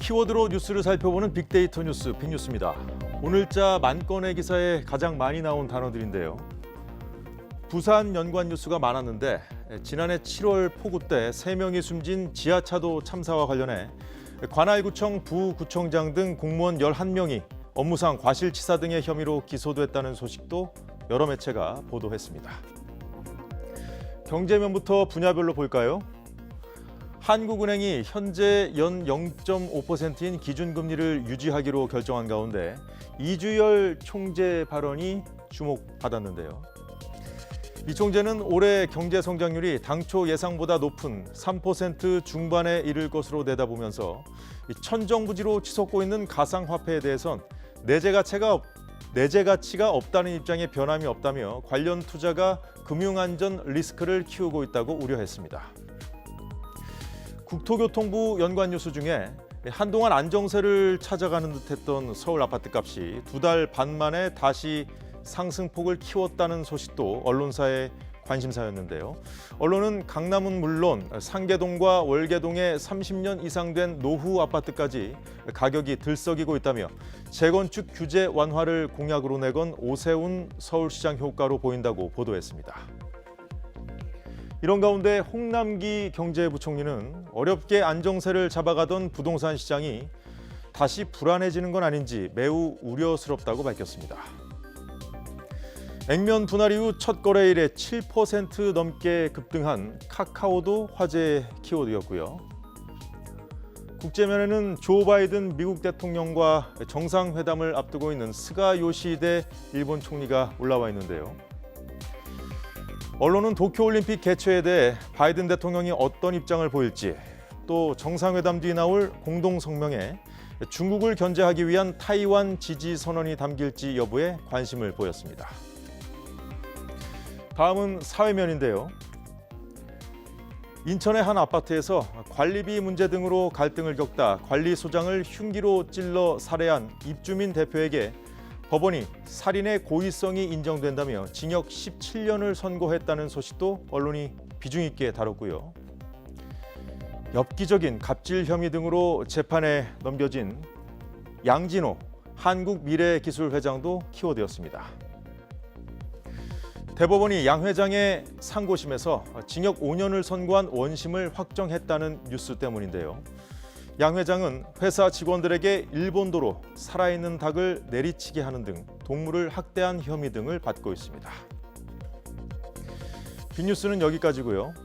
키워드로 뉴스를 살펴보는 빅데이터 뉴스 빅뉴스입니다. 오늘자 만건의 기사에 가장 많이 나온 단어들인데요. 부산 연관 뉴스가 많았는데 지난해 7월 폭우 때 3명이 숨진 지하차도 참사와 관련해 관할구청 부구청장 등 공무원 11명이 업무상 과실치사 등의 혐의로 기소됐다는 소식도 여러 매체가 보도했습니다. 경제면부터 분야별로 볼까요? 한국은행이 현재 연 0.5%인 기준금리를 유지하기로 결정한 가운데 이주열 총재 발언이 주목받았는데요. 이 총재는 올해 경제 성장률이 당초 예상보다 높은 3% 중반에 이를 것으로 내다보면서 천정부지로 치솟고 있는 가상화폐에 대해선 내재 가치가 없다는 입장에 변함이 없다며 관련 투자가 금융안전 리스크를 키우고 있다고 우려했습니다. 국토교통부 연관 뉴스 중에 한동안 안정세를 찾아가는 듯했던 서울 아파트값이 2달 반 만에 다시 상승폭을 키웠다는 소식도 언론사의 관심사였는데요. 언론은 강남은 물론 상계동과 월계동의 30년 이상 된 노후 아파트까지 가격이 들썩이고 있다며 재건축 규제 완화를 공약으로 내건 오세훈 서울시장 효과로 보인다고 보도했습니다. 이런 가운데 홍남기 경제부총리는 어렵게 안정세를 잡아가던 부동산 시장이 다시 불안해지는 건 아닌지 매우 우려스럽다고 밝혔습니다. 액면 분할 이후 첫 거래일에 7% 넘게 급등한 카카오도 화제의 키워드였고요. 국제면에는 조 바이든 미국 대통령과 정상회담을 앞두고 있는 스가 요시히데 일본 총리가 올라와 있는데요. 언론은 도쿄올림픽 개최에 대해 바이든 대통령이 어떤 입장을 보일지, 또 정상회담 뒤 나올 공동성명에 중국을 견제하기 위한 타이완 지지 선언이 담길지 여부에 관심을 보였습니다. 다음은 사회면인데요. 인천의 한 아파트에서 관리비 문제 등으로 갈등을 겪다 관리소장을 흉기로 찔러 살해한 입주민 대표에게 법원이 살인의 고의성이 인정된다며 징역 17년을 선고했다는 소식도 언론이 비중 있게 다뤘고요. 엽기적인 갑질 혐의 등으로 재판에 넘겨진 양진호 한국미래기술회장도 키워드였습니다. 대법원이 양 회장의 상고심에서 징역 5년을 선고한 원심을 확정했다는 뉴스 때문인데요. 양 회장은 회사 직원들에게 일본도로 살아있는 닭을 내리치게 하는 등 동물을 학대한 혐의 등을 받고 있습니다. 빅뉴스는 여기까지고요.